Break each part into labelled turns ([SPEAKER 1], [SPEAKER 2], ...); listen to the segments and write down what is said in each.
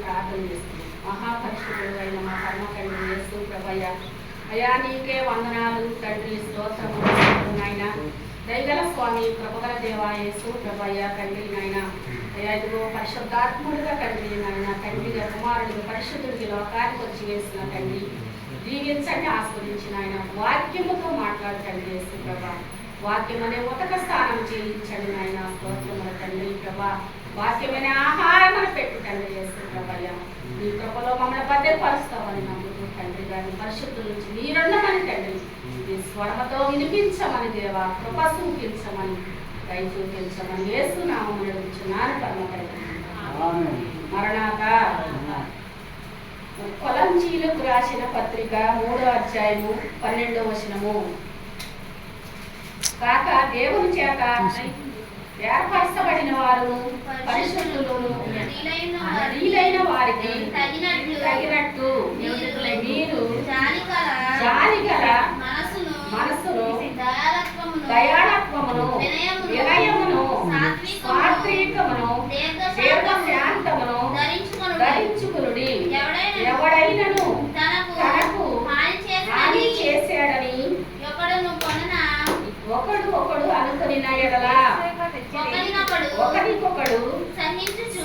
[SPEAKER 1] ప్రార్థన చేస్తున్నాం. మహాపరిశుద్ధుడు అయిన మా కర్మ తండ్రి యేసు ప్రభువా, అయ్యా నీకే వందనాలు తండ్రి, స్తోత్రము నాయన. దయగల స్వామి, కృపగల దేవా యేసు ప్రభువా తండ్రి నాయన. అయ్యా ఇదిగో పరిశుద్ధాత్ముడిగా తండ్రి నాయన, తండ్రిగా కుమారుడిగా పరిశుద్ధుడికి లోకానికి వచ్చి వేసిన తండ్రి, దీవించండి, ఆస్వాదించిన ఆయన వాక్యముతో మాట్లాడతండి యేసు ప్రభా. వాక్యం అనే ఉతక స్థానం చేయించండి నాయన. స్తోత్రముల తండ్రి ప్రభా, వాక్యమైన ఆహారం పెట్టి తండ్రి యేసు ప్రభయ్య. నీ కృపలో మమ్మల్ని భద్రపరుస్తామని నమ్ముతూ తండ్రి గారిని పరిశుద్ధుల నుంచి మీరుండమని తండ్రి, నీ స్వరమతో వినిపించమని దేవా, కృప చూపించమని, దయ చూపించమని యేసు నామమున అడుగుచున్నాను పరమ తండ్రి. మరణాత. కొలంజీలకు రాసిన పత్రిక 3వ అధ్యాయము 12వ వచనము. కాక దేవుని చేత ఏర్పరచబడిన వారును పరిశుద్ధులను వీలైన వారికి తగినట్టు మీరు జాలిగల మనసును, దయాళత్వమును, వినయమును, సాత్వికమును, దీర్ఘశాంతమును ధరించుకునుడి. ఎవడైనను తనకు హాని చేశాడని ఒకడు అనుకునిన ఎడల ఒకరికొకడు సహించుచు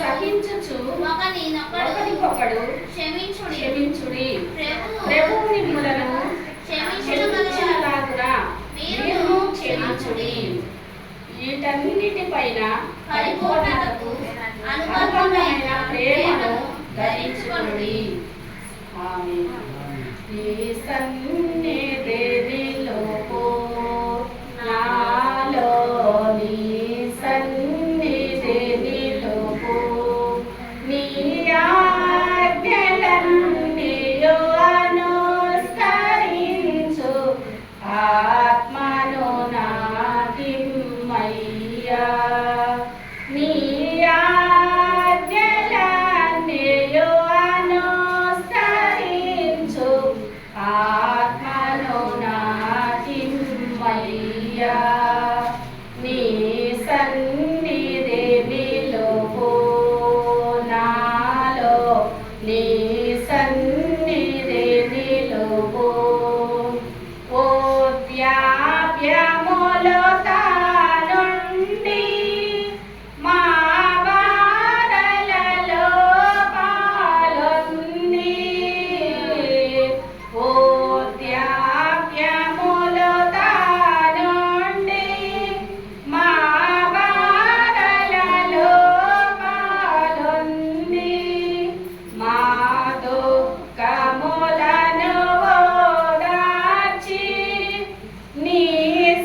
[SPEAKER 1] ఒకరికొకడు క్షమించుడి. ప్రభువు మిమ్ములను క్షమించులాగున మీరు క్షమించుడి. వీటన్నిటిపైన పరిపూర్ణతకు అనుబంధమైన ప్రేమను ధరించుకునుడి. ఆమేన్. ఈ సన్నిధిలో నాలో నీ సన్నిధిలో నీ ఆజ్ఞలన్నీయు అనుసరించు ఆత్మను నాకిమ్మయ్యా. నీ ఆజ్ఞలన్నీయు అనుసరించు ఆత్మను నాకిమ్మయ్యా. నీ సన్నిధి నిలుపు నాలో, నీ సన్నిధి నిలుపు. ఓ త్యాగములో తానుండి మా బాధలలో పాలొంది. ఓ త్యాగములో తానుండి మా బాధలలో పాలొంది. మా దుఃఖములను ఓదార్చి నీ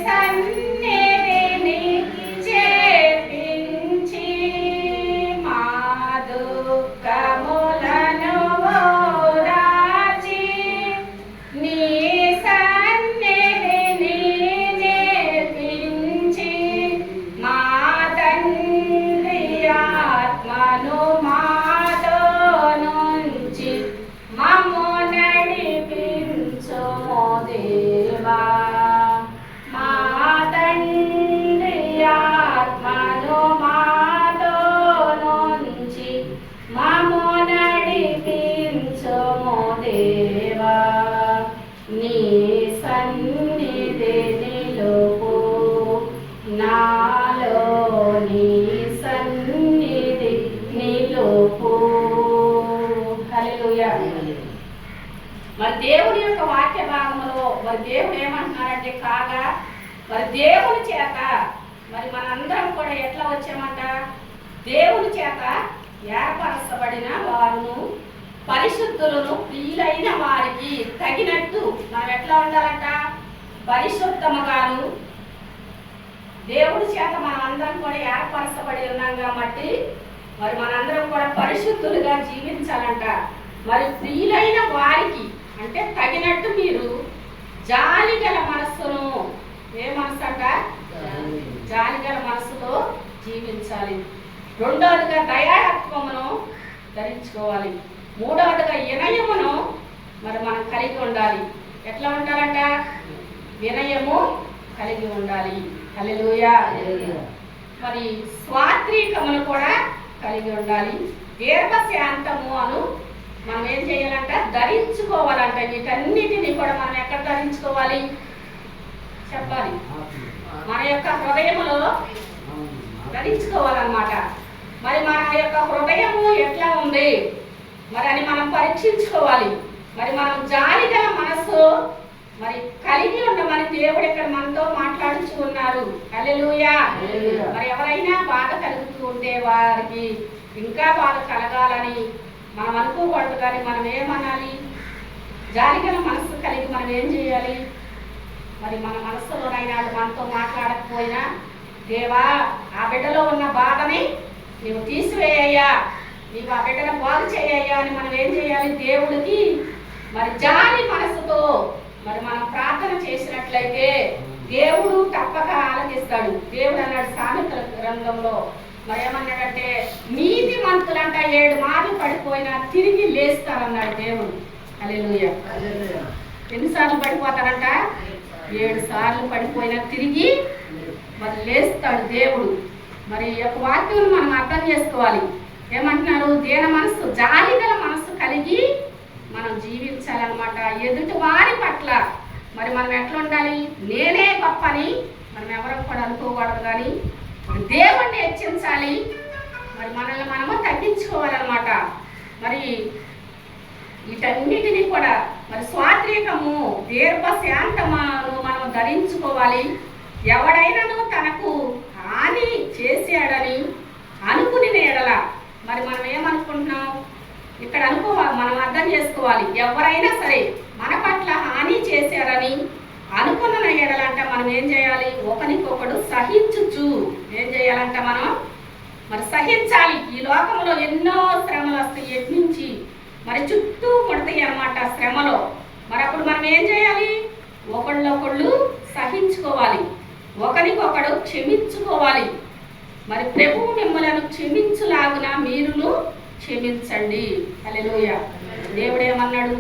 [SPEAKER 1] సన్నిధిని చేర్పించి. మా దుఃఖములను ఓదార్చి నీ సన్నిధిని నేర్పించి. మా తండ్రి ఆత్మను మాతో నుంచి మమ్ము నడిపించుము దేవా. మా తండ్రి ఆత్మను మాతో నుంచి మమ్ము నడిపించుము దేవా. నీ సన్నిధి నిలుపు నాలో, నీ సన్నిధి నిలుపు. హల్లెలూయా. మరి దేవుని యొక్క వాక్య భాగంలో మరి దేవుడు ఏమంటున్నారంటే, కాగా మరి దేవుని చేత మరి మనందరం కూడా ఎట్లా వచ్చామంట? దేవుని చేత ఏర్పరచబడిన వారును పరిశుద్ధులను ప్రియులైన వారికి తగినట్టు మనం ఎట్లా ఉండాలంట? పరిశుద్ధముగాను. దేవుడి చేత మనం అందరం కూడా ఏర్పరచబడి ఉన్నాం కాబట్టి మరి మనందరం కూడా పరిశుద్ధులుగా జీవించాలంట. మరి ప్రియులైన వారికి అంటే తగినట్టు మీరు జాలిగల మనస్సును, ఏ మనసు అంట? జాలిగల మనసుతో జీవించాలి. రెండవదిగా దయాళత్వమును ధరించుకోవాలి. మూడవదిగా వినయమును మరి మనం కలిగి ఉండాలి. ఎట్లా ఉండాలంట? వినయము కలిగి ఉండాలి. హల్లెలూయా. మరి స్వాత్రీకమును కూడా కలిగి ఉండాలి. దీర్ఘశాంతము అను మనం ఏం చేయాలంట? ధరించుకోవాలంట. వీటన్నిటిని కూడా మనం ఎక్కడ ధరించుకోవాలి చెప్పాలి? మన యొక్క హృదయములో ధరించుకోవాలన్నమాట. మరి మన యొక్క హృదయము ఎట్లా ఉంది మరి అని మనం పరీక్షించుకోవాలి. మరి మనం జాలిగల మనసు మరి కలిగి ఉండమని దేవుడు ఇక్కడ మనతో మాట్లాడుతూ ఉన్నారు. హల్లెలూయా. మరి ఎవరైనా బాధ కలుగుతూ ఉంటే వారికి ఇంకా బాధ కలగాలని మనం అనుకోకూడదు. కానీ మనం ఏమనాలి? జాలిగల మనసు కలిగి మనం ఏం చేయాలి? మరి మన మనసులోనైనా మనతో మాట్లాడకపోయినా, దేవా ఆ బిడ్డలో ఉన్న బాధని నీవు తీసివేయ్యా, నీవు ఆ బిడ్డను బాగు చేయ్యా అని మనం ఏం చేయాలి? దేవుడికి మరి జాలి మనసుతో మరి మనం ప్రార్థన చేసినట్లయితే దేవుడు తప్పక ఆలకిస్తాడు. దేవుడు అన్నాడు సామెతల గ్రంథంలో మరి ఏమన్నాడంటే, నీతిమంతులంట 7 మార్లు పడిపోయినా తిరిగి లేస్తారన్నాడు దేవుడు. హల్లెలూయా. ఎన్నిసార్లు పడిపోతారంట? 7 సార్లు పడిపోయినా తిరిగి మరి లేస్తాడు దేవుడు. మరి ఈ యొక్క వాక్యం మనం అర్థం చేసుకోవాలి. ఏమంటున్నారు? దీన మనసు, జాలిగల మనసు కలిగి మనం జీవించాలన్నమాట. ఎదుటి వారి పట్ల మరి మనం ఎట్లా ఉండాలి? నేనే గొప్పని మనం ఎవరికి కూడా అనుకోకూడదు. కానీ దేవుణ్ణి హెచ్చించాలి. మరి మనల్ని మనము తగ్గించుకోవాలన్నమాట. మరి వీటన్నిటినీ కూడా మరి స్వాత్రీకము, దీర్ఘశాంతమును మనం ధరించుకోవాలి. ఎవడైనాను తనకు హాని చేశాడని అనుకుని ఎడల మరి మనం ఏమనుకుంటున్నాం ఇక్కడ మనం అర్థం చేసుకోవాలి. ఎవరైనా సరే మన పట్ల హాని చేశారని అనుకున్న ఎడలంట మనం ఏం చేయాలి? ఒకరికొకడు సహించుచు ఏం చేయాలంట? మనం మరి సహించాలి. ఈ లోకంలో ఎన్నో శ్రమలు వస్తాయి, యత్నించి మరి చుట్టూ కొడతాయి అన్నమాట శ్రమలో. మరి అప్పుడు మనం ఏం చేయాలి? ఒకళ్ళొకళ్ళు సహించుకోవాలి, ఒకరికొకడు క్షమించుకోవాలి. మరి ప్రభువు మిమ్మలను క్షమించులాగున మీరును క్షమించండి. హల్లెలూయా. దేవుడు ఏమన్నాడు?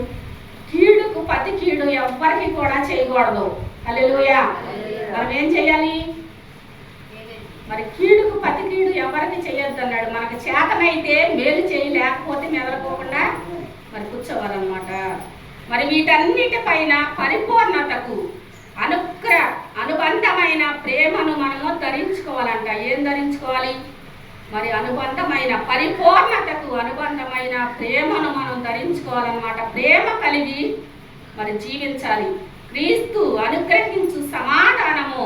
[SPEAKER 1] కీడుకు ప్రతి కీడు ఎవ్వరికి కూడా చేయకూడదు. హల్లెలూయా. మనం ఏం చేయాలి? మరి కీడుకు ప్రతి కీడు ఎవరికి చేయొద్దు అన్నాడు. మనకు చేతనైతే మేలు చేయి, లేకపోతే మెదలుకోకుండా మరి కూర్చోవాలన్నమాట. మరి వీటన్నిటిపైన పరిపూర్ణతకు అనుబంధమైన ప్రేమను మనము ధరించుకోవాలంట. ఏం ధరించుకోవాలి? మరి అనుబంధమైన పరిపూర్ణతకు అనుబంధమైన ప్రేమను మనం ధరించుకోవాలన్నమాట. ప్రేమ కలిగి మరి జీవించాలి. క్రీస్తు అనుగ్రహించు సమాధానము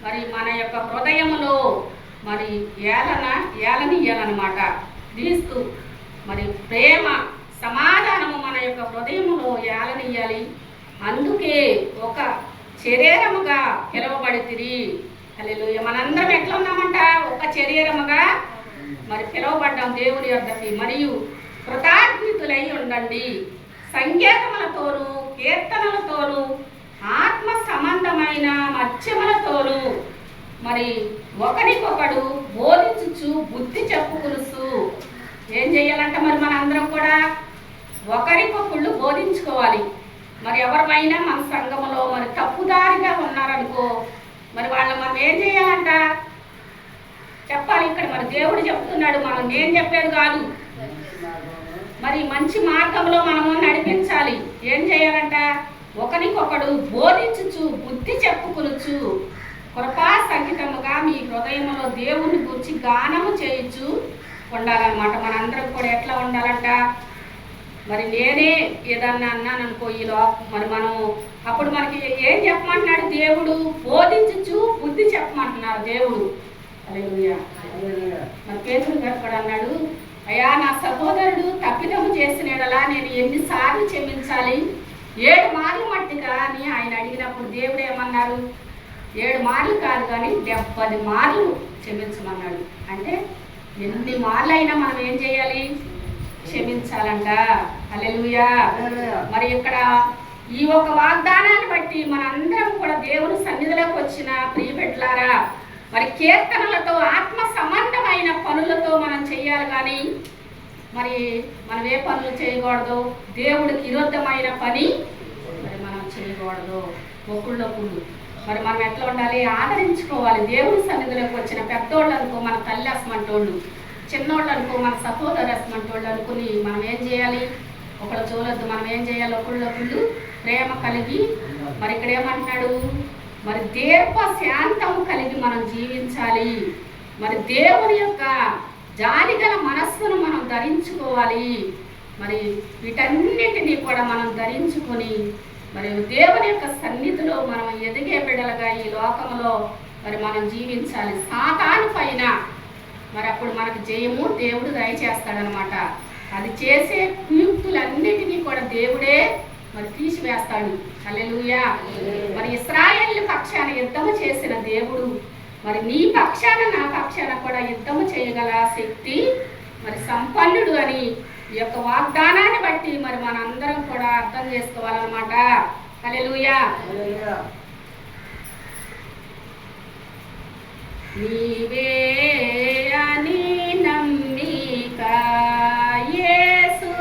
[SPEAKER 1] మరి మన యొక్క హృదయములో మరి ఏలనియాలన్నమాట. క్రీస్తు మరి ప్రేమ సమాధానము మన యొక్క హృదయములో ఏలనియాలి. అందుకే ఒక శరీరముగా పిలువబడితిరి. హల్లెలూయా. మనందరం ఎట్లా ఉన్నామంట? ఒక శరీరముగా మరి పిలువబడ్డాం దేవుని యొద్దకి. మరియు కృతజ్ఞతులై ఉండండి. సంగీతములతోనూ కీర్తనలతోనూ ఆత్మ సంబంధమైన మత్స్యములతోనూ మరి ఒకరికొకడు బోధించుచు బుద్ధి చెప్పుకొనుచు ఏం చేయాలంట? మరి మనందరం కూడా ఒకరికొకళ్ళు బోధించుకోవాలి. మరి ఎవరైనా మన సంఘములో మరి తప్పుదారిగా ఉన్నారనుకో, మరి వాళ్ళని మనం ఏం చేయాలంట? చెప్పాలి. ఇక్కడ మరి దేవుడు చెప్తున్నాడు, మనం నేను చెప్పేది కాదు. మరి మంచి మార్గంలో మనము నడిపించాలి. ఏం చేయాలంట? ఒకరికొకడు బోధించుచు బుద్ధి చెప్పుకొనుచు కృపా సంగీతముగా మీ హృదయంలో దేవుని గురించి గానము చేయించు ఉండాలన్నమాట. మనందరం కూడా ఎట్లా ఉండాలంట? మరి నేనే ఏదన్నా అన్నాను అనుకో మరి మనం అప్పుడు మనకి ఏం చెప్పమంటున్నాడు దేవుడు? బోధించుచు బుద్ధి చెప్పమంటున్నారు దేవుడు. హల్లెలూయా. మరి పేతురు గారు కూడా అన్నాడు, అయ్యా నా సహోదరుడు తప్పిదము చేసినలా నేను ఎన్నిసార్లు క్షమించాలి? 7 మార్లు మట్టిగా అని ఆయన అడిగినప్పుడు దేవుడు ఏమన్నారు? 7 మార్లు కాదు కానీ 70 మార్లు క్షమించమన్నాడు. అంటే ఎన్ని మార్లు అయినా మనం ఏం చేయాలి? క్షమించాలంట. హల్లెలూయా. మరి ఇక్కడ ఈ ఒక వాగ్దానాన్ని బట్టి మనందరం కూడా దేవుని సన్నిధిలోకి వచ్చిన ప్రియబిడ్డలారా, మరి కీర్తనలతో ఆత్మ సంబంధమైన పనులతో మనం చేయాలి. కానీ మరి మనం ఏ పనులు చేయకూడదు? దేవుడికి విరుద్ధమైన పని మరి మనం చేయకూడదు. ఒకళ్ళొకళ్ళు మరి మనం ఎట్లా ఉండాలి? ఆదరించుకోవాలి. దేవుని సన్నిధిలోకి వచ్చిన పెద్దోళ్ళు అనుకో మన తల్లి అసమంటోళ్ళు, చిన్నోళ్ళు అనుకో మన సహోదరు అసమంటోళ్ళు అనుకుని మనం ఏం చేయాలి? ఒకళ్ళు చూడొద్దు. మనం ఏం చేయాలి? ఒకళ్ళు ప్రేమ కలిగి, మరి ఇక్కడ ఏమంటున్నాడు? మరి దీర్ఘ శాంతము కలిగి మనం జీవించాలి. మరి దేవుని యొక్క జాలిగల మనస్సును మనం ధరించుకోవాలి. మరి వీటన్నిటినీ కూడా మనం ధరించుకొని మరి దేవుని యొక్క సన్నిధిలో మనం ఎదిగే బిడ్డలుగా ఈ లోకంలో మరి మనం జీవించాలి. సాతాను పైన మరి అప్పుడు మనకు జయము దేవుడు దయచేస్తాడనమాట. అది చేసే కుయుక్తులన్నిటినీ కూడా దేవుడే మరి తీసివేస్తాడు. హల్లెలూయా. మరి ఇశ్రాయేలు పక్షాన యుద్ధము చేసిన దేవుడు మరి నీ పక్షాన నా పక్షాన కూడా యుద్ధము చేయగల శక్తి మరి సంపన్నుడు అని ఈ యొక్క వాగ్దానాన్ని బట్టి మరి మనందరం కూడా అర్థం చేసుకోవాలన్నమాట. హల్లెలూయా. నీవే అని నమ్మిక యేసు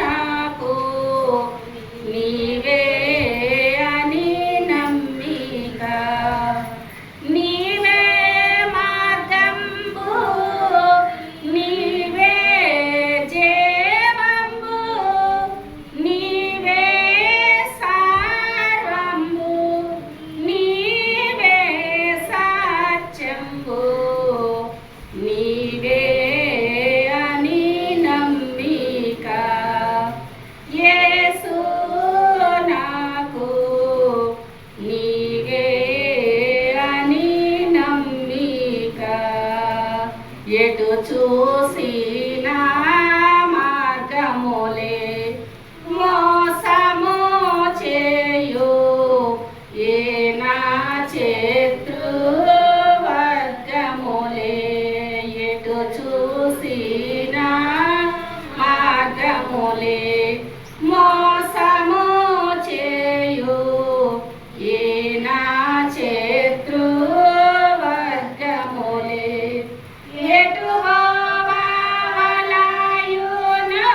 [SPEAKER 1] నాకు, నీవే అని నమ్మిక, నీవే మార్గంబు, నీవే జీవంబు, నీవే సర్వంబు, నీవే సత్యంబు, నీవే అని నమ్మిక యేసు నాకు, నీవే అని నమ్మిక, ఎటు చూసినా మార్గములే మోసము చేయు, ఏ నా శత్రువర్గములే ఎటు చూసినా మార్గములే మోసము చేయు, ఏ నా శత్రువర్గములే ఎటు పోవలయునో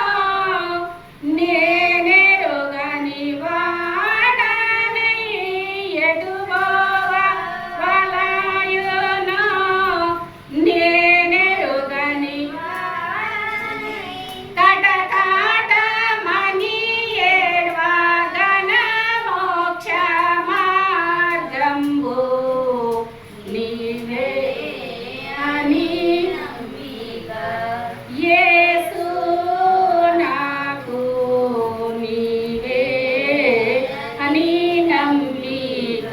[SPEAKER 1] నేనెరుగని వాడనై, ఎటు పోవలయునో నేనెరుగని కటకటమని ఏడ్వగన మోక్ష మార్గంబు, నీవే అని యేసు నాకు, నీవే అని నమ్మిక.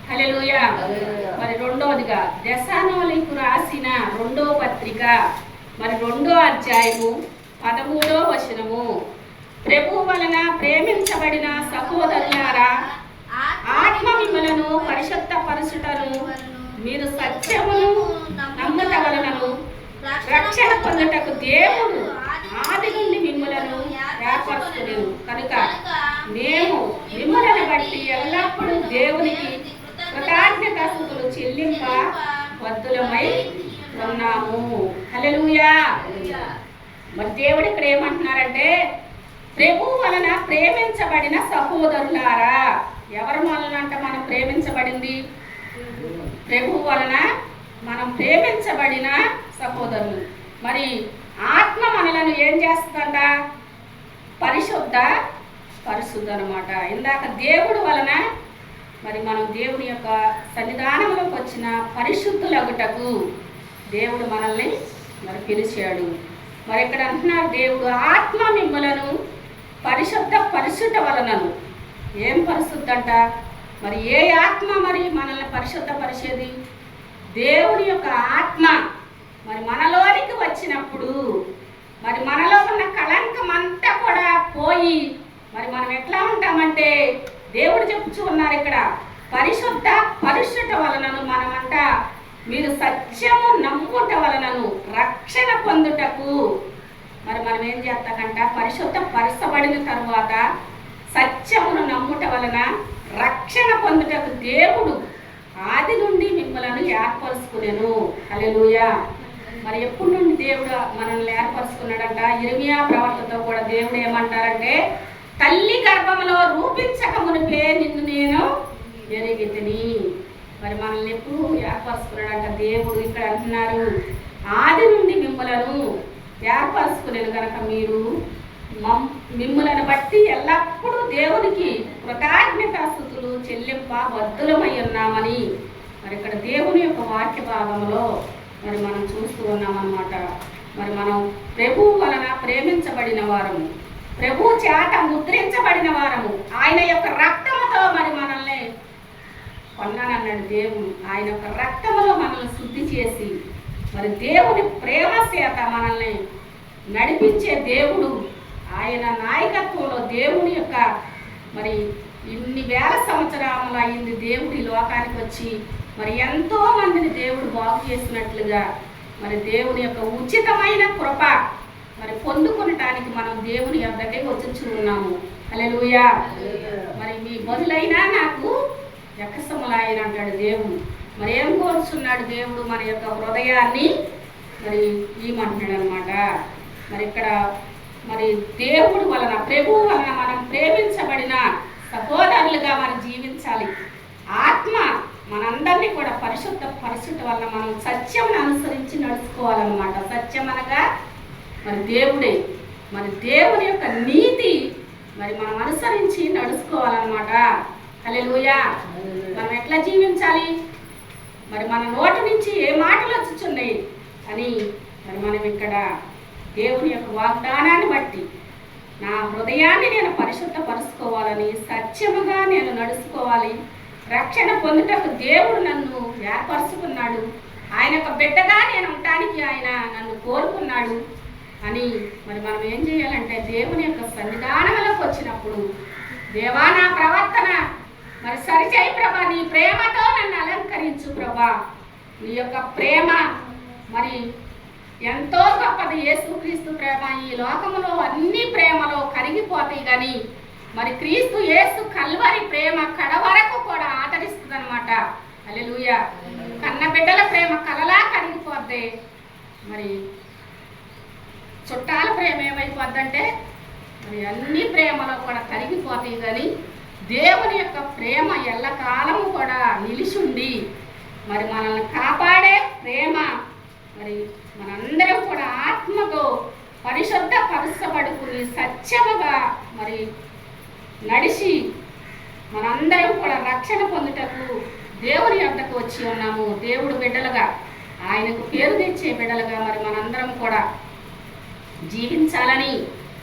[SPEAKER 1] హల్లెలూయా. మరి రెండోదిగా దెస్సలోనికీయులకు రాసిన రెండో పత్రిక మరి 2వ అధ్యాయము 13వ వచనము. ప్రభు వలన ప్రేమించబడిన సహోదరులారా, ఆత్మ మిమ్మలను పరిశుద్ధపరచుటను మీరు సత్యమును నమ్ముట వలనను రక్షణ పొందుటకు దేవుడు ఆది నుండి మిమ్మలను ఏర్పరచుకొనెను కనుక మేము మిమ్మల్ని బట్టి ఎల్లప్పుడూ దేవునికి కృతజ్ఞతాస్తుతులు చెల్లింప బద్ధులమై ఉన్నాము. హల్లెలూయా. మరి దేవుడు ఇక్కడ ఏమంటున్నారంటే, ప్రభు వలన ప్రేమించబడిన సహోదరులారా. ఎవరి వలన అంట మనం ప్రేమించబడింది? ప్రభు వలన మనం ప్రేమించబడిన సహోదరులు. మరి ఆత్మ మనలను ఏం చేస్తుందంట? పరిశుద్ధ అనమాట. ఇందాక దేవుడు వలన మరి మనం దేవుని యొక్క సన్నిధానంలోకి వచ్చిన పరిశుద్ధులగుటకు దేవుడు మనల్ని మరి పిలిచాడు. మరి ఇక్కడ అంటున్నారు, దేవుడు ఆత్మ మిమ్మలను పరిశుద్ధ వలనను. ఏం పరిశుద్ధ అంట? మరి ఏ ఆత్మ మరి మనల్ని పరిశుద్ధపరిచేది? దేవుని యొక్క ఆత్మ మరి మనలోనికి వచ్చినప్పుడు మరి మనలో ఉన్న కళంకం అంతా కూడా పోయి మరి మనం ఎట్లా ఉంటామంటే, దేవుడు చెప్పుచూ ఉన్నారు ఇక్కడ, పరిశుద్ధ వలనను మనమంట మీరు సత్యము నమ్ముట వలనను రక్షణ పొందుటకు. మరి మనం ఏం చేస్తాకంట? పరిశుద్ధపరచబడిన తరువాత సత్యమును నమ్ముట వలన రక్షణ పొందుటకు దేవుడు ఆది నుండి మిమ్మల్ని ఏర్పరుచుకునేను. హల్లెలూయా. మరి ఎప్పటి నుండి దేవుడు మనల్ని ఏర్పరుచుకున్నాడంట? ఇర్మియా ప్రవక్తతో కూడా దేవుడు ఏమంటారంటే, తల్లి గర్భంలో రూపించక మునిపే నిన్ను నేను ఎరిగితిని. మరి మనల్ని ఎప్పుడు ఏర్పరచుకున్నాడంట దేవుడు. ఇక్కడ అంటున్నారు, ఆది నుండి మిమ్మలను ఏర్పరచుకునేది కనుక మీరు మిమ్మలను బట్టి ఎల్లప్పుడూ దేవునికి కృతజ్ఞతాస్తుతులు చెల్లింప బద్దులమై ఉన్నామని మరి ఇక్కడ దేవుని యొక్క వాక్య భాగంలో మరి మనం చూస్తూ ఉన్నామన్నమాట. మరి మనం ప్రభువు వలన ప్రేమించబడిన వారము, ప్రభు చేత ముద్రించబడిన వారము, ఆయన యొక్క రక్తముతో మరి మనల్ని కొన్నానన్నాడు దేవుడు. ఆయన యొక్క రక్తములో మనల్ని శుద్ధి చేసి మరి దేవుని ప్రేమ చేత మనల్ని నడిపించే దేవుడు. ఆయన నాయకత్వంలో దేవుని యొక్క మరి ఇన్ని వేల సంవత్సరాలు అయింది దేవుడి లోకానికి వచ్చి మరి ఎంతో మందిని దేవుడు బాగు చేసినట్లుగా మరి దేవుని యొక్క ఉచితమైన కృప మరి పొందుకొనటానికి మనం దేవుని యొద్దకే వచ్చి ఉన్నాము. హల్లెలూయా. మరి మీ బదులైనా నాకు ఎక్కసములాయన అంటాడు దేవుడు. మరి ఏం కోరుచున్నాడు దేవుడు? మన యొక్క హృదయాన్ని మరి ఈమంటున్నాడు అనమాట. మరి ఇక్కడ మరి దేవుడు వలన ప్రభువు వలన మనం ప్రేమించబడిన సహోదరులుగా మనం జీవించాలి. ఆత్మ మనందరినీ కూడా పరిశుద్ధ వలన మనం సత్యమును అనుసరించి నడుచుకోవాలన్నమాట. సత్యం అనగా మరి దేవుడే. మరి దేవుని యొక్క నీతి మరి మనం అనుసరించి నడుచుకోవాలన్నమాట. హల్లెలూయా. మనం ఎట్లా జీవించాలి? మరి మన నోటి నుంచి ఏ మాటలు వచ్చుచున్నాయి అని మరి మనం ఇక్కడ దేవుని యొక్క వాగ్దానాన్ని బట్టి నా హృదయాన్ని నేను పరిశుద్ధపరుచుకోవాలని, సత్యముగా నేను నడుచుకోవాలి, రక్షణ పొందుటకు దేవుడు నన్ను ఏర్పరచుకున్నాడు, ఆయన యొక్క బిడ్డగా నేను ఉండటానికి ఆయన నన్ను కోరుకున్నాడు అని మరి మనం ఏం చేయాలంటే దేవుని యొక్క సన్నిధానంలోకి వచ్చినప్పుడు, దేవా నా ప్రవర్తన మరి సరిచేయి ప్రభా, నీ ప్రేమతో నన్ను అలంకరించు ప్రభా, నీ యొక్క ప్రేమ మరి ఎంతో గొప్పది. యేసుక్రీస్తు ప్రేమ ఈ లోకములో అన్ని ప్రేమలో కరిగిపోతాయి, కానీ మరి క్రీస్తు యేసు కల్వరి ప్రేమ కడవరకు కూడా ఆదరిస్తుంది అనమాట. హల్లెలూయా. కన్న బిడ్డల ప్రేమ కలలా కరిగిపోద్ది. మరి చుట్టాల ప్రేమ ఏమైపోద్దంటే మరి అన్ని ప్రేమలో కూడా కరిగిపోతాయి, కానీ దేవుని యొక్క ప్రేమ ఎల్లకాలము కూడా నిలిచుండి మరి మనల్ని కాపాడే ప్రేమ మరి మనందరం కూడా ఆత్మతో పరిశుద్ధపరచబడుకుని సత్యముగా మరి నడిచి మనందరం కూడా రక్షణ పొందుటకు దేవుని యొద్దకు వచ్చి ఉన్నాము. దేవుడు బిడ్డలుగా, ఆయనకు పేరు తెచ్చే బిడ్డలుగా మరి మనందరం కూడా జీవించాలని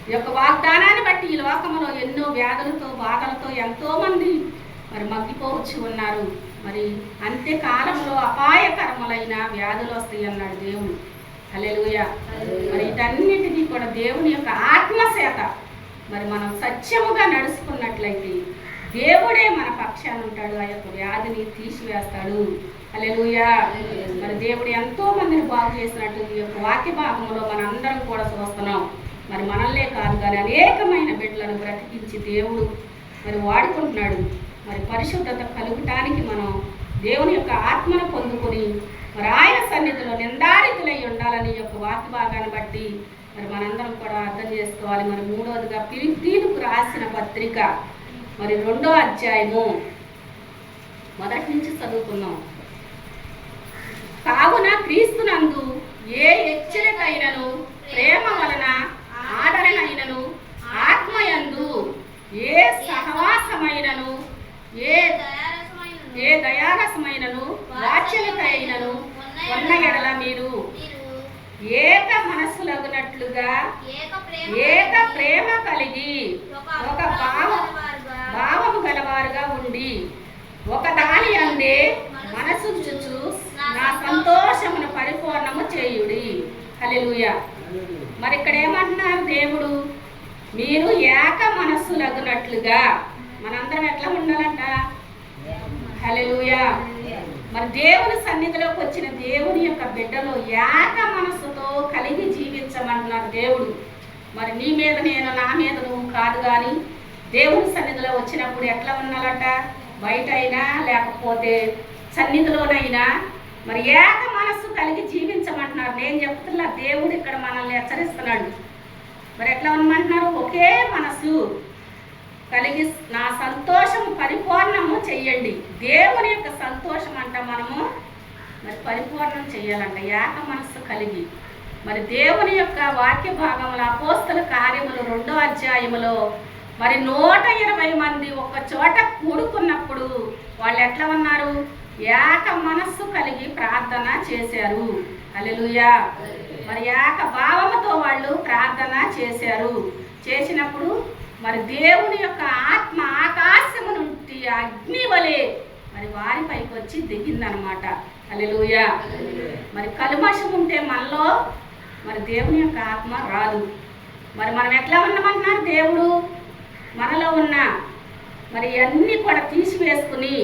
[SPEAKER 1] ఈ యొక్క వాగ్దానాన్ని బట్టి ఈ లోకంలో ఎన్నో వ్యాధులతో బాధలతో ఎంతోమంది మరి మగ్గిపోవచ్చు ఉన్నారు. మరి అంత్యకాలంలో అపాయకరములైన వ్యాధులు వస్తాయి అన్నాడు దేవుడు. హల్లెలూయా. మరి వీటన్నిటికీ కూడా దేవుని యొక్క ఆత్మచేత మరి మనం సత్యముగా నడుచుకున్నట్లయితే దేవుడే మన పక్షాన ఉంటాడు, ఆ యొక్క వ్యాధిని తీసివేస్తాడు. హల్లెలూయా. మరి దేవుడు ఎంతో మందిని బాగు చేసినట్టు ఈ యొక్క వాక్య భాగంలో మనందరం కూడా చూస్తున్నాం. మరి మనల్నే కాదు కానీ అనేకమైన బిడ్డలను బ్రతికించి దేవుడు మరి వాడుకుంటున్నాడు. మరి పరిశుద్ధత కలుగటానికి మనం దేవుని యొక్క ఆత్మను పొందుకొని మరి ఆయన సన్నిధిలో నిందారితులై ఉండాలని యొక్క వాక్య భాగాన్ని బట్టి మరి మనందరం కూడా అర్థం చేసుకోవాలి. మరి మూడవదిగా ఫిలిప్పీయులకు రాసిన పత్రిక మరి 2వ అధ్యాయము మొదటి నుంచి చదువుకున్నాం. కావున క్రీస్తునందు ఏ హెచ్చరికైనను, ప్రేమ వలన ఆదరణైనను, ఆత్మయందు ఏ సహవాసమైనను, ఏ దయారసమైనను, వాత్సల్యత అయినను ఉన్న ఎడల మీరు ఏక మనస్సులగునట్లుగా ఏక ప్రేమ కలిగి ఒక భావము గలవారుగా ఉండి ఒక దాని అందే మనసు చుచు నా సంతోషమును పరిపూర్ణము చేయుడి. హల్లెలూయా. మరి ఇక్కడ ఏమంటున్నారు దేవుడు? మీరు ఏక మనస్సులగునట్లుగా. మనందరం ఎట్లా ఉండాలంట? హల్లెలూయా. మరి దేవుని సన్నిధిలోకి వచ్చిన దేవుని యొక్క బిడ్డలో ఏక మనస్సుతో కలిగి జీవించమంటున్నారు దేవుడు. మరి నీ మీద నేను, నా మీద నువ్వు కాదు, కానీ దేవుని సన్నిధిలో వచ్చినప్పుడు ఎట్లా ఉండాలంట? బయట అయినా లేకపోతే సన్నిధిలోనైనా మరి ఏక మనస్సు కలిగి జీవించమంటున్నారు. నేను చెప్తున్నా, దేవుడు ఇక్కడ మనల్ని హెచ్చరిస్తున్నాడు. మరి ఎట్లా ఉండమంటున్నారు? ఒకే మనస్సు కలిగి నా సంతోషము పరిపూర్ణము చెయ్యండి. దేవుని యొక్క సంతోషం అంట మనము మరి పరిపూర్ణం చేయాలంట ఏక మనస్సు కలిగి. మరి దేవుని యొక్క వాక్య భాగముల అపోస్తల కార్యములు 2వ అధ్యాయములో మరి 120 మంది ఒక చోట కూడుకున్నప్పుడు వాళ్ళు ఎట్లా ఉన్నారు? ఏక మనస్సు కలిగి ప్రార్థన చేశారు. హల్లెలూయా. మరి ఏక భావముతో వాళ్ళు ప్రార్థన చేశారు. చేసినప్పుడు మరి దేవుని యొక్క ఆత్మ ఆకాశము నుండి అగ్ని వలె మరి వారిపైకి వచ్చి దిగిందనమాట. హల్లెలూయా. మరి కల్మషం ఉంటే మనలో మరి దేవుని యొక్క ఆత్మ రాదు. మరి మనం ఎట్లా ఉన్నామంటున్నారు? దేవుడు మనలో ఉన్న మరి అన్నీ కూడా తీసివేసుకుని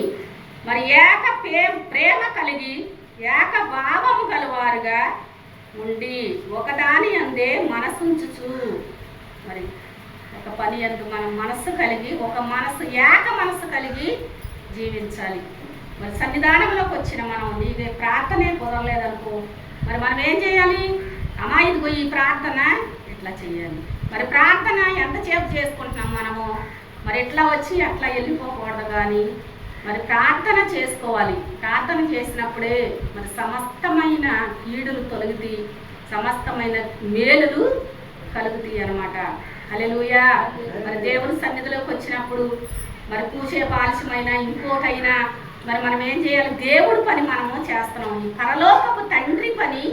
[SPEAKER 1] మరి ఏక ప్రేమ కలిగి ఏక భావము గలవారుగా ఉండి ఒకదాని అందే మనసుంచుచు మరి ఒక పని అందు మనం మనస్సు కలిగి ఒక మనసు ఏక మనసు కలిగి జీవించాలి. మరి సన్నిధానంలోకి వచ్చిన మనం నీదే ప్రార్థనే కుదరలేదనుకో, మరి మనం ఏం చేయాలి? అమ్మా ఇదిగో ఈ ప్రార్థన ఇట్లా చేయాలి. మరి ప్రార్థన ఎంతసేపు చేసుకుంటున్నాం మనము? మరి ఎట్లా వచ్చి అట్లా వెళ్ళిపోకూడదు, కానీ మరి ప్రార్థన చేసుకోవాలి. ప్రార్థన చేసినప్పుడే మరి సమస్తమైన కీడులు తొలగితే సమస్తమైన మేలులు కలుగుతాయి అన్నమాట. హల్లెలూయా. మరి దేవుని సన్నిధిలోకి వచ్చినప్పుడు మరి కూసే ఆలస్యమైన ఇంకోటైనా మరి మనం ఏం చేయాలి? దేవుడి పని మనము చేస్తున్నాం. ఈ పరలోకపు తండ్రి పని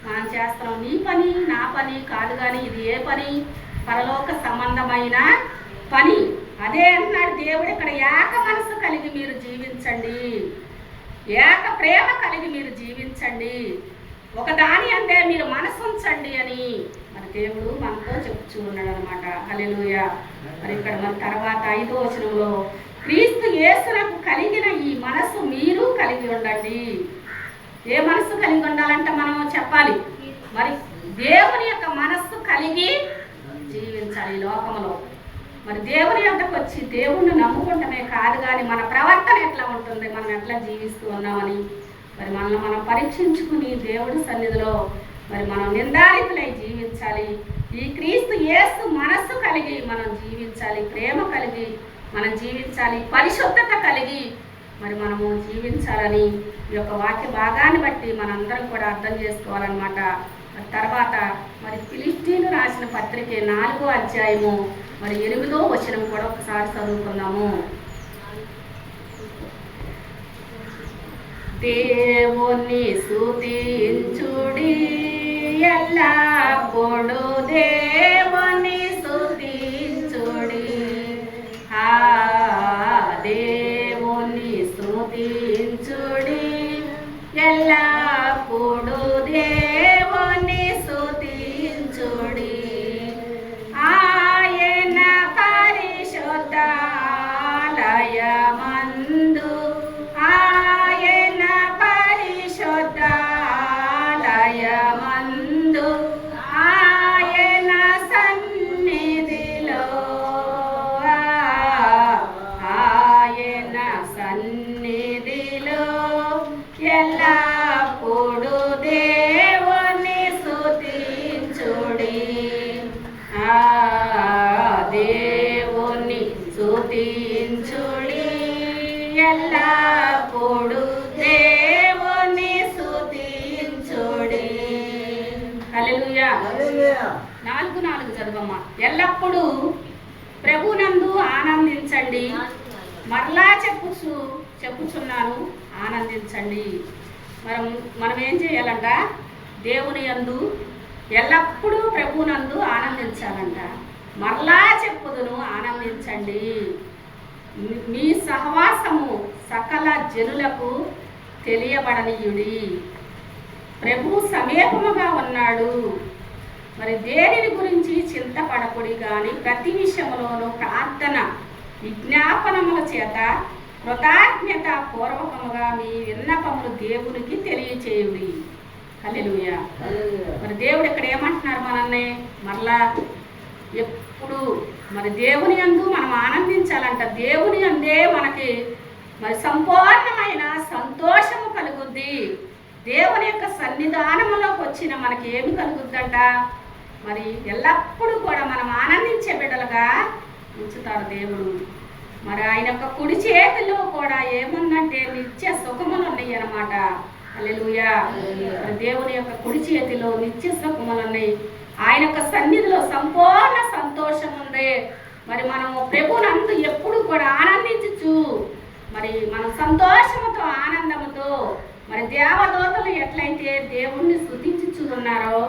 [SPEAKER 1] మనం చేస్తున్నాం. నీ పని నా పని కాదు, కానీ ఇది ఏ పని? పరలోక సంబంధమైన పని. అదే అన్నాడు దేవుడు ఇక్కడ, ఏక మనసు కలిగి మీరు జీవించండి, ఏక ప్రేమ కలిగి మీరు జీవించండి, ఒకదాని అంటే మీరు మనసు ఉంచండి అని మరి దేవుడు మనతో చెప్పుచూ ఉన్నాడు అనమాట. హల్లెలూయా. మరి ఇక్కడ మన తర్వాత 5వ వచనంలో క్రీస్తు యేసునకు కలిగిన ఈ మనసు మీరు కలిగి ఉండండి. ఏ మనసు కలిగి ఉండాలంటే మనం చెప్పాలి, మరి దేవుని యొక్క మనస్సు కలిగి జీవించాలి ఈ లోకంలో. మరి దేవుని యొక్కకు వచ్చి దేవుణ్ణి నమ్ముకుంటమే కాదు, కానీ మన ప్రవర్తన ఎట్లా ఉంటుంది, మనం ఎట్లా జీవిస్తూ ఉన్నామని మరి మనల్ని మనం పరీక్షించుకుని దేవుడి సన్నిధిలో మరి మనం నిందారితులై జీవించాలి. ఈ క్రీస్తు యేసు మనస్సు కలిగి మనం జీవించాలి, ప్రేమ కలిగి మనం జీవించాలి, పరిశుద్ధత కలిగి మరి మనము జీవించాలని ఈ యొక్క వాక్య భాగాన్ని బట్టి మనందరం కూడా అర్థం చేసుకోవాలన్నమాట. తర్వాత మరి ఫిలిష్తీయులు రాసిన పత్రిక 4వ అధ్యాయము మరి 8వ వచనం కూడా ఒకసారి చదువుకుందాము. దేవుని స్తుతించుడి ఎల్లప్పుడూ, దేవుని స్తుతించుడి, దేవుని స్తుతించుడి ఎల్లప్పుడూ, దేవుని స్తుతించుడి, ఆయన పరిశుద్ధాలయమందు, ఆయన పరిశుద్ధాలయమందు, ఆయన సన్నిధిలో, ఆయన సన్నిధిలో ఎల్లప్పుడూ దేవుని స్తుతించుడి, దేవుని స్తుతించుడి ఎల్లప్పుడూ, దేవుని స్తుతించుడి. హల్లెలూయా. 4:4 చదవమ్మా. ఎల్లప్పుడూ ప్రభునందు ఆనందించండి, మరలా చెప్పుచున్నాను ఆనందించండి. మనం ఏం చేయాలంట? దేవుని యందు ఎల్లప్పుడూ ప్రభునందు ఆనందించాలంట. మరలా చెప్పుదును ఆనందించండి. మీ సహవాసము సకల జనులకు తెలియబడనీయుడి. ప్రభు సమీపముగా ఉన్నాడు. మరి దేనిని గురించి చింతపడకుడి, కానీ ప్రతి విషయంలోనూ ప్రార్థన విజ్ఞాపనముల చేత కృతజ్ఞత పూర్వకముగా మీ విన్నపములు దేవునికి తెలియచేయుడి. హల్లెలూయా. మరి దేవుడు ఇక్కడ ఏమంటున్నారు మనల్ని? మరలా ఎప్పుడు మరి దేవుని యందు మనం ఆనందించాలంట. దేవుని యందే మనకి మరి సంపూర్ణమైన సంతోషము కలుగుద్ది. దేవుని యొక్క సన్నిధానములోకి వచ్చిన మనకి ఏమి కలుగుద్దంట? మరి ఎల్లప్పుడూ కూడా మనం ఆనందించే బిడ్డలుగా ఉంచుతారు దేవుడు. మరి ఆయన యొక్క కుడి చేతిలో కూడా ఏముందంటే నిత్య సుఖములు ఉన్నాయి అన్నమాట. హల్లెలూయా. దేవుని యొక్క కుడి చేతిలో నిత్య సుఖములు ఉన్నాయి. ఆయన యొక్క సన్నిధిలో సంపూర్ణ సంతోషం ఉంది. మరి మనము ప్రభునందు ఎప్పుడు కూడా ఆనందించు, మరి మనం సంతోషముతో ఆనందముతో మరి దేవదూతలు ఎట్లయితే దేవుణ్ణి స్తుతించుచు ఉన్నారో,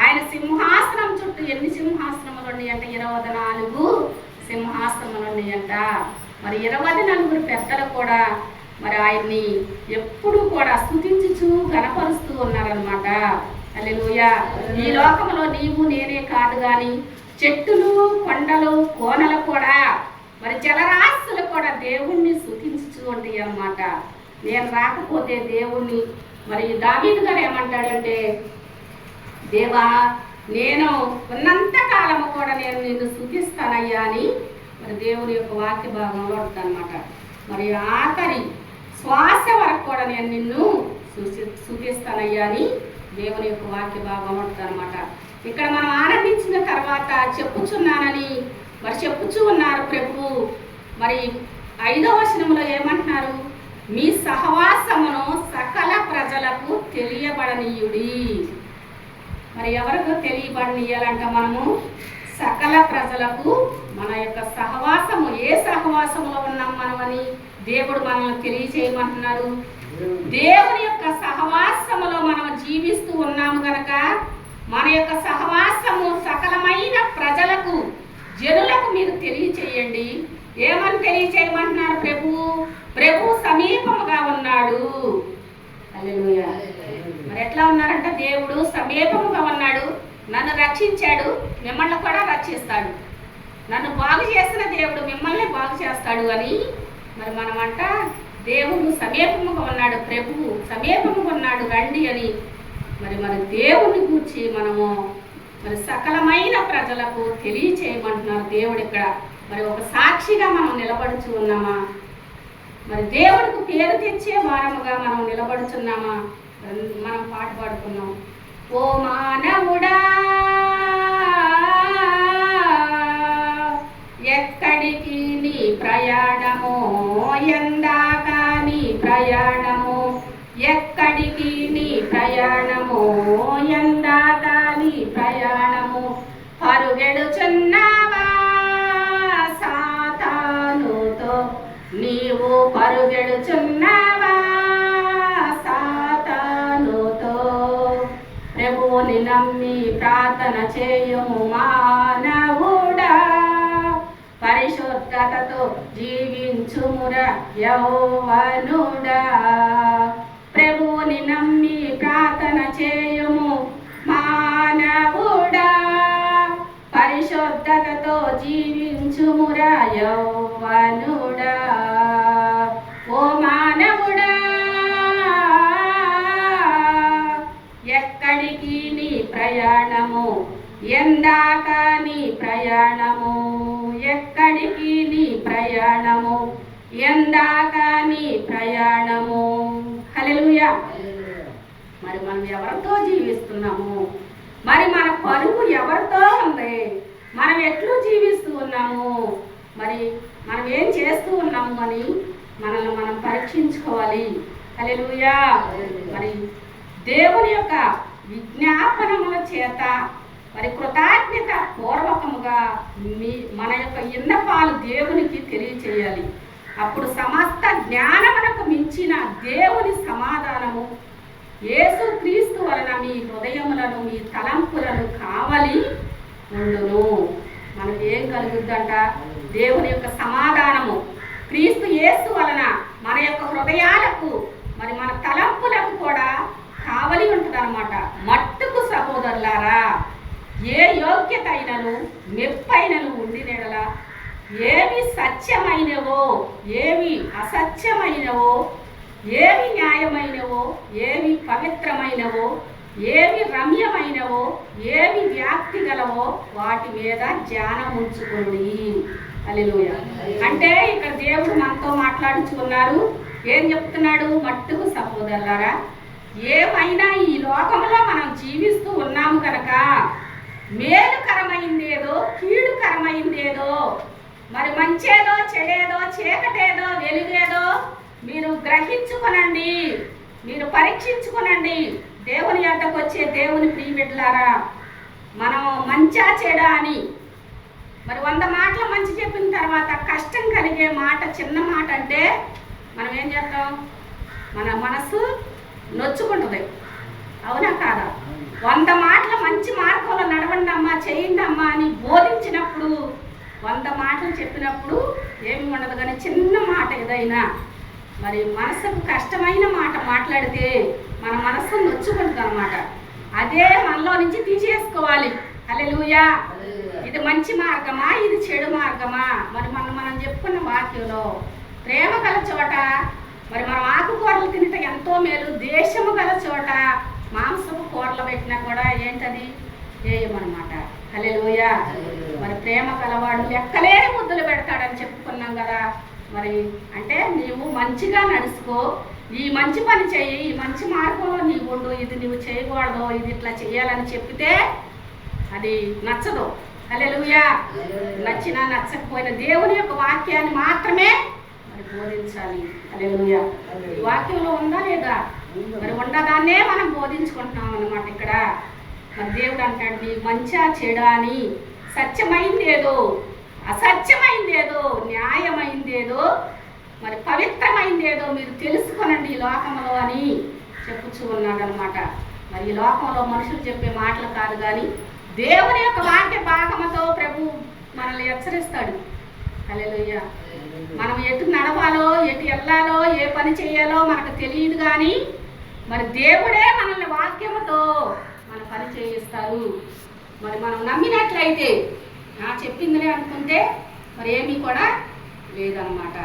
[SPEAKER 1] ఆయన సింహాసనం చుట్టూ ఎన్ని సింహాసనములు ఉన్నాయంట? 24 సింహాసనములు ఉన్నాయంట. మరి 24 పెద్దలు కూడా మరి ఆయన్ని ఎప్పుడు కూడా స్తుతించుచు గణపరుస్తూ ఉన్నారనమాట. హల్లెలూయా. ఈ లోకంలో నీవు నేనే కాదు కానీ చెట్టులు, కొండలు, కోనలు కూడా మరి జలరాశులు కూడా దేవుణ్ణి స్తుతించుచు ఉంటాయి అన్నమాట. నేను రాకపోతే దేవుణ్ణి మరి దావీదు గారు ఏమంటాడంటే, దేవా నేను ఉన్నంత కాలము కూడా నేను నిన్ను స్తుతిస్తానయ్యా అని మరి దేవుని యొక్క వాక్య భాగంలో ఉంటుందన్నమాట. మరి ఆఖరి శ్వాస వరకు కూడా నేను నిన్ను స్తుతిస్తానయ్యా అని దేవుని యొక్క వాక్య భాగంలో ఉంటుందన్నమాట. ఇక్కడ మనం ఆనందించిన తర్వాత చెప్పుచున్నానని మరి చెప్పుచూ ఉన్నారు ప్రభు. మరి 5వ వచనంలో ఏమంటున్నారు? మీ సహవాసమును సకల ప్రజలకు తెలియబడనీయుడి. మరి ఎవరికి తెలియబడనీయాలంట? మనము సకల ప్రజలకు మన యొక్క సహవాసము, ఏ సహవాసములో ఉన్నాం మనమని దేవుడు మనల్ని తెలియచేయమంటున్నాడు. దేవుని యొక్క సహవాసములో మనం జీవిస్తూ ఉన్నాము గనక మన యొక్క సహవాసము సకలమైన ప్రజలకు, జనులకు మీరు తెలియచేయండి. ఏమని తెలియచేయమంటున్నారు? ప్రభు సమీపముగా ఉన్నాడు. హల్లెలూయా. మరి ఎట్లా ఉన్నారంట? దేవుడు సమీపముగా ఉన్నాడు, నన్ను రక్షించాడు, మిమ్మల్ని కూడా రక్షిస్తాడు. నన్ను బాగు చేసిన దేవుడు మిమ్మల్ని బాగు చేస్తాడు అని మరి మనమంట దేవుడు సమీపముగా ఉన్నాడు, ప్రభువు సమీపముగా ఉన్నాడు రండి అని మరి మన దేవుని గురించి మనము మరి సకలమైన ప్రజలకు తెలియచేయమంటున్నారు దేవుడు ఇక్కడ. మరి ఒక సాక్షిగా మనం నిలబడుచు ఉన్నామా? మరి దేవుడికి పేరు తెచ్చే వారముగా మనం నిలబడుచున్నామా? మనం పాట పాడుకున్నాం. ఓ మానవుడా ఎక్కడికి నీ ప్రయాణము, ఎందాక నీ ప్రయాణము, ఎక్కడికి నీ ప్రయాణము, ఎందాక నీ ప్రయాణము, పరుగెడుచున్నావా సాతానుతో, నీవు పరుగెడుచున్నావా సాతానుతో. ప్రభువుని నమ్మి ప్రార్థన చేయుము మానవుడా, పరిశుద్ధతతో జీవించుమురా యౌవనుడా. ప్రభువుని నమ్మి ప్రార్థన చేయుము మానవుడా, పరిశుద్ధతతో జీవించుమురా యౌవనుడా. ఓ మానవుడా ఎక్కడికి నీ ప్రయాణము, ఎందాక నీ ప్రయాణము, ఎక్కడికి నీ ప్రయాణము, ఎందాక నీ ప్రయాణము. హల్లెలూయా. మరి మనం ఎవరితో జీవిస్తున్నాము? మరి మన పరుగు ఎవరితో ఉంది? మనం ఎట్లు జీవిస్తూ ఉన్నాము? మరి మనం ఏం చేస్తూ ఉన్నాము అని మనల్ని మనం పరీక్షించుకోవాలి. హల్లెలూయా. మరి దేవుని యొక్క విజ్ఞాపనముల చేత మరి కృతజ్ఞత పూర్వకముగా మన యొక్క విన్నపాలు దేవునికి తెలియచేయాలి. అప్పుడు సమస్త జ్ఞానమునకు మించిన దేవుని సమాధానము యేసు క్రీస్తు వలన మీ హృదయములను, మీ తలంపులను కావలి ఉండును. మనకు ఏం కలుగుద్దంట? దేవుని యొక్క సమాధానము క్రీస్తు యేసు వలన మన యొక్క హృదయాలకు మరి మన తలంపులకు కూడా కావలి ఉంటుంది అన్నమాట. మట్టుకు సహోదరులారా, ఏ యోగ్యత అయినను మెప్పైనను ఉండినెడల, ఏవి సత్యమైనవో, ఏవి అసత్యమైనవో, ఏవి న్యాయమైనవో, ఏవి పవిత్రమైనవో, ఏవి రమ్యమైనవో, ఏవి వ్యాప్తి గలవో వాటి మీద ధ్యానం ఉంచుకోండి. హల్లెలూయా. అంటే ఇక్కడ దేవుడు మనతో మాట్లాడుచుకున్నారు. ఏం చెప్తున్నాడు? మట్టుకు సహోదరులారా, ఏమైనా ఈ లోకంలో మనం జీవిస్తూ ఉన్నాము కనుక మేలుకరమైందేదో, కీడుకరమైందేదో, మరి మంచేదో చెడేదో చీకటేదో వెలుగేదో మీరు గ్రహించుకొనండి, మీరు పరీక్షించుకొనండి. దేవుని యొద్దకు వచ్చే దేవుని ప్రియబిడ్డలారా, మనం మంచా చెడా అని మరి 100 మాటలు మంచి చెప్పిన తర్వాత కష్టం కలిగే మాట చిన్న మాట అంటే మనం ఏం చేస్తాం? మన మనసు నొచ్చుకుంటుంది. అవునా కాదా? 100 మాటలు మంచి మార్గంలో నడవండి అమ్మా, చేయండి అమ్మా అని బోధించినప్పుడు 100 మాటలు చెప్పినప్పుడు ఏమి ఉండదు. కానీ చిన్న మాట ఏదైనా మరి మనసుకు కష్టమైన మాట మాట్లాడితే మన మనసు నొచ్చుకుంటుంది అన్నమాట. అదే మనలో నుంచి తీసేసుకోవాలి. హల్లెలూయా. ఇది మంచి మార్గమా, ఇది చెడు మార్గమా? మరి మనం చెప్పుకున్న వాక్యంలో ప్రేమ గల చోట మరి మనం ఆకుకూరలు తినటం ఎంతో మేలు, దేశము గల చోట మాంసపు కూరలు పెట్టినా కూడా ఏంటది చేయమన్నమాట. హల్లెలూయా. మరి ప్రేమ గలవాడు లెక్కలేని ముద్దులు పెడతాడని చెప్పుకున్నాం కదా. మరి అంటే నీవు మంచిగా నడుచుకో, ఈ మంచి పని చెయ్యి, ఈ మంచి మార్గంలో నీవు ఉండు, ఇది నువ్వు చేయకూడదు, ఇది ఇట్లా చెయ్యాలని చెప్పితే అది నచ్చదు. హల్లెలూయా. నచ్చినా నచ్చకపోయినా దేవుని యొక్క వాక్యాన్ని మాత్రమే మరి బోధించాలి. హల్లెలూయా. ఈ వాక్యంలో ఉందా లేదా? మరి ఉన్నదాన్నే మనం బోధించుకుంటున్నాం అన్నమాట. ఇక్కడ మరి దేవుడు అంటాడు, నీ మంచా చెడా అని, సత్యమైందేదో అసత్యమైందేదో, న్యాయమైందేదో మరి పవిత్రమైందేదో మీరు తెలుసుకొనండి ఈ లోకంలో అని చెప్పుచూ ఉన్నాడు అనమాట. మరి ఈ లోకంలో మనుషులు చెప్పే మాటలు కాదు, కానీ దేవుని యొక్క వాక్య భాగముతో ప్రభు మనల్ని హెచ్చరిస్తాడు. హల్లెలూయా. మనం ఎటు నడవాలో, ఎటు వెళ్ళాలో, ఏ పని చేయాలో మనకు తెలియదు, కానీ మరి దేవుడే మనల్ని వాక్యముతో మన పని చేయిస్తారు. మరి మనం నమ్మినట్లయితే చెప్పిందిలే అనుకుంటే మరి ఏమీ కూడా లేదన్నమాట.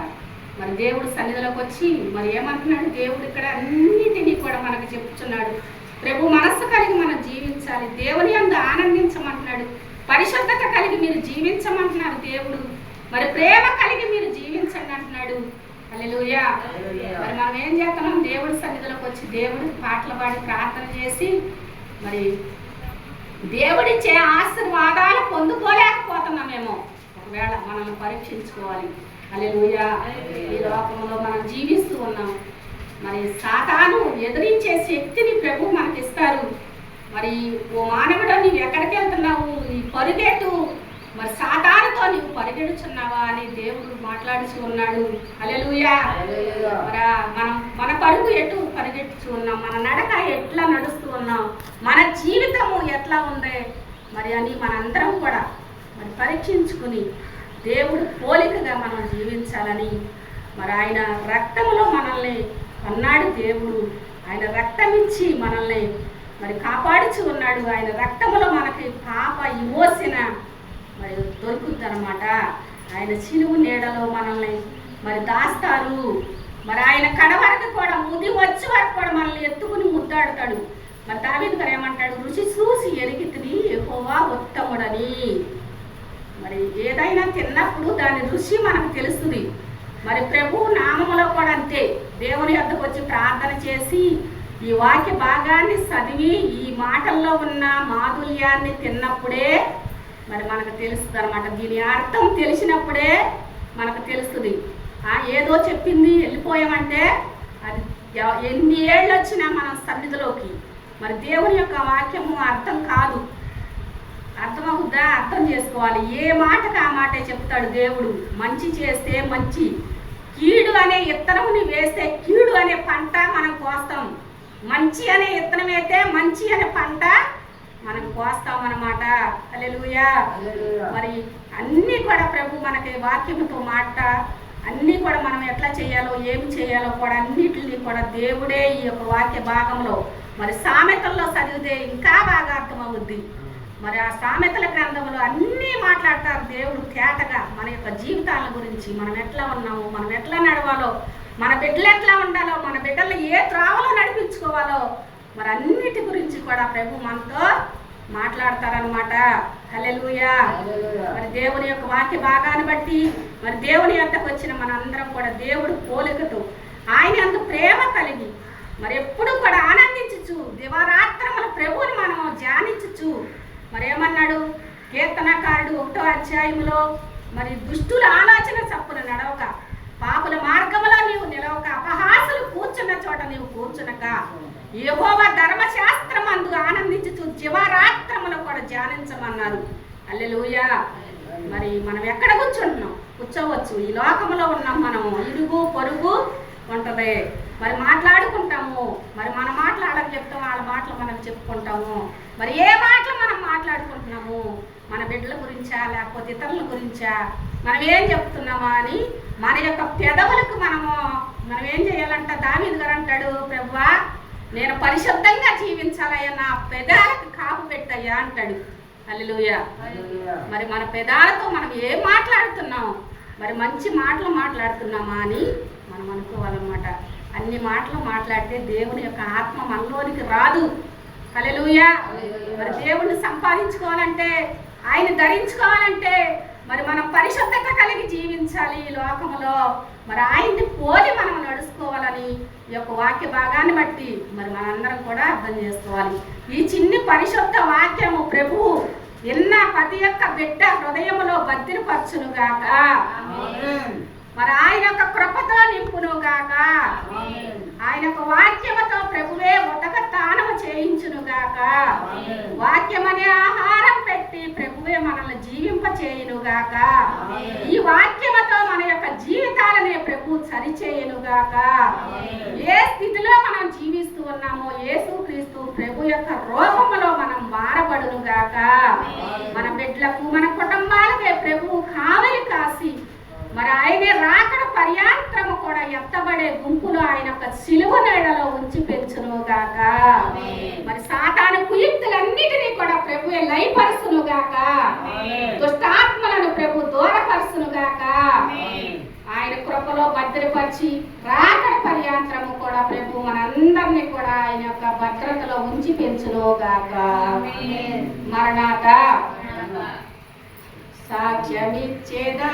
[SPEAKER 1] మరి దేవుడు సన్నిధిలోకి వచ్చి మరి ఏమంటున్నాడు? దేవుడు ఇక్కడ అన్నిటినీ కూడా మనకు చెప్తున్నాడు. ప్రభు మనస్సు కలిగి మనం జీవించాలి, దేవుని యందు ఆనందించమంటున్నాడు, పరిశుద్ధత కలిగి మీరు జీవించమంటున్నాడు దేవుడు. మరి ప్రేమ కలిగి మీరు జీవించండి అంటున్నాడు. హల్లెలూయా. మరి మనం ఏం చేస్తున్నాం? దేవుడి సన్నిధిలోకి వచ్చి దేవుడి పాటలు పాడి ప్రార్థన చేసి మరి దేవుడిచ్చే ఆశీర్వాదాలు పొందుకోలేకపోతున్నామేమో. ఒకవేళ మనల్ని పరీక్షించుకోవాలి. హల్లెలూయా. ఈ లోకంలో మనం జీవిస్తూ ఉన్నాం. మరి సాతాను ఎదిరించే శక్తిని ప్రభు మనకిస్తారు. మరి ఓ మానవుడు, నీవు ఎక్కడికి వెళ్తున్నావు? ఈ పరుగెట్టు, మరి సాతానుతో నీవు పరిగెడుచున్నావా అని దేవుడు మాట్లాడుచు ఉన్నాడు. హల్లెలూయా. మరి మన పరుగు ఎటు పరిగెట్టుచు ఉన్నాం, మన నడక ఎట్లా నడుస్తూ ఉన్నాం, మన జీవితము ఎట్లా ఉంది మరి అని మనందరం కూడా మరి పరీక్షించుకుని దేవుడు పోలికగా మనం జీవించాలని మరి ఆయన రక్తములో మనల్ని అన్నాడు దేవుడు. ఆయన రక్తం ఇచ్చి మనల్ని మరి కాపాడుచు ఉన్నాడు. ఆయన రక్తములో మనకి పాప విమోచన మరి దొరుకుతుంది అనమాట. ఆయన చిలువు నీడలో మనల్ని మరి దాస్తారు. మరి ఆయన కడ వరకు కూడా ముది వచ్చే వరకు కూడా మనల్ని ఎత్తుకుని ముద్దాడుతాడు. మరి దావీదు గారు ఏమంటాడు? రుచి చూసి ఎరిగితిని యెహోవా ఉత్తముడని. మరి ఏదైనా తిన్నప్పుడు దాని రుచి మనకు తెలుస్తుంది. మరి ప్రభు నామములో కూడా అంతే. దేవుని యొద్దకు వచ్చి ప్రార్థన చేసి ఈ వాక్య భాగాన్ని చదివి ఈ మాటల్లో ఉన్న మాధుర్యాన్ని తిన్నప్పుడే మరి మనకు తెలుస్తుంది అనమాట. దీని అర్థం తెలిసినప్పుడే మనకు తెలుస్తుంది. ఏదో చెప్పింది వెళ్ళిపోయామంటే అది ఎన్ని ఏళ్ళు వచ్చినా మనం సన్నిధిలోకి మరి దేవుని యొక్క వాక్యము అర్థం కాదు. అర్థమవుద్దా? అర్థం చేసుకోవాలి. ఏ మాటకు ఆ మాటే చెప్తాడు దేవుడు. మంచి చేస్తే మంచి, కీడు అనే విత్తనముని వేస్తే కీడు అనే పంట మనం కోస్తాం. మంచి అనే విత్తనం అయితే మంచి అనే పంట మనం కోస్తాం అన్నమాట. హల్లెలూయా. మరి అన్నీ కూడా ప్రభు మనకి వాక్యముతో మాట అన్నీ కూడా మనం ఎట్లా చేయాలో, ఏమి చేయాలో కూడా అన్నిటిని కూడా దేవుడే ఈ యొక్క వాక్య భాగంలో మరి సామెతల్లో చదివితే ఇంకా బాగా అర్థమవుద్ది. మరి ఆ సామెతల గ్రంథంలో అన్నీ మాట్లాడతారు దేవుడు తేటగా. మన యొక్క జీవితాల గురించి, మనం ఎట్లా ఉన్నాము, మనం ఎట్లా నడవాలో, మన బిడ్డలు ఎట్లా ఉండాలో, మన బిడ్డలు ఏ త్రావలో నడిపించుకోవాలో మరి అన్నిటి గురించి కూడా ప్రభు మనతో మాట్లాడతారనమాట. హల్లెలూయా. మరి దేవుని యొక్క వాక్య భాగాన్ని బట్టి మరి దేవుని యొద్దకు వచ్చిన మనందరం కూడా దేవుడు పోలికతో ఆయన అంత ప్రేమ కలిగి మరి ఎప్పుడు కూడా ఆనందించచ్చు, దివారాత్రముల ప్రభువుని మనం ధ్యానించచ్చు. మరి ఏమన్నాడు కీర్తనకారుడు 1వ అధ్యాయంలో మరి దుష్టుల ఆలోచన చప్పున నడవక, పాపుల మార్గంలో నీవు నిలవక, అపహాసులు కూర్చున్న చోట నీవు కూర్చునక, యెహోవా ధర్మశాస్త్రమందు ఆనందించుచు జీవరాత్రములు కూడా ధ్యానించమన్నారు. హల్లెలూయా. మరి మనం ఎక్కడ కూర్చుంటున్నాం? కూర్చోవచ్చు. ఈ లోకంలో ఉన్నాం మనం. ఇరుగు పొరుగు ఉంటుంది. మరి మాట్లాడుకుంటాము. మరి మన మాటలు వాళ్ళకి చెప్తాము, వాళ్ళ మాటలు మనం చెప్పుకుంటాము. మరి ఏ మాటలు మనం మాట్లాడుకుంటున్నాము? మన బిడ్డల గురించా లేకపోతే ఇతరుల గురించా మనం ఏం చెప్తున్నామా అని మన యొక్క పెదవులకు మనం ఏం చేయాలంట? దావీదు గారు అంటాడు, ప్రభువా నేను పరిశుద్ధంగా జీవించాలయ్యా, నా పెదాలకు కాపు పెట్టయ్యా అంటాడు. హల్లెలూయా. మరి మన పెదాలతో మనం ఏం మాట్లాడుతున్నాం? మరి మంచి మాటలు మాట్లాడుతున్నామా అని మనం అనుకోవాలన్నమాట. అన్ని మాటలు మాట్లాడితే దేవుని యొక్క ఆత్మ మనలోనికి రాదు. హల్లెలూయా. మరి దేవుణ్ణి సంపాదించుకోవాలంటే, ఆయన ధరించుకోవాలంటే మరి మనం పరిశుద్ధత కలిగి జీవించాలి ఈ లోకంలో. మరి ఆయన్ని పోలి మనం నడుచుకోవాలని ఈ యొక్క వాక్య భాగాన్ని బట్టి మరి మనందరం కూడా అర్థం చేసుకోవాలి. ఈ చిన్ని పరిశుద్ధ వాక్యము ప్రభువు విన్న ప్రతి ఒక్క బిడ్డ హృదయములో భద్రపరచునుగాక. మరి ఆయన యొక్క కృపతో నింపునుగాక. ఆయన యొక్క వాక్యముతో ప్రభువే ఉదక తానము చేయించునుగాక. వాక్యమనే ఆహారం పెట్టి ప్రభువే మనల్ని జీవింప చేయునుగాక. ఈ వాక్యముతో మన యొక్క జీవితాలనే ప్రభు సరిచేయునుగాక. ఏ స్థితిలో మనం జీవిస్తూ ఉన్నామో యేసుక్రీస్తు ప్రభు యొక్క రూపములో మనం మారబడునుగాక. మన బిడ్డలకు మన కుటుంబాలకే ప్రభు కావలి కాసి మరి ఆయనే రాకడ పర్యాంతరము కూడా ఎత్తబడే గుంపులో ఆయన యొక్క సిలువ నీడలో ఉంచి పెంచునుగాక. మరి సాతాను కుయుక్తులన్నిటినీ కూడా ప్రభువే లయపరుచునుగాక. దుష్టాత్మలను ప్రభు దూరపరుచునుగాక. ఆయన కృపలో భద్రపరిచి రాకడ పర్యాంతరము కూడా ప్రభు మనందరినీ కూడా ఆయన యొక్క భద్రతలో ఉంచి పెంచునుగాక. మరణాత సాక్ష్యమిచ్చేదా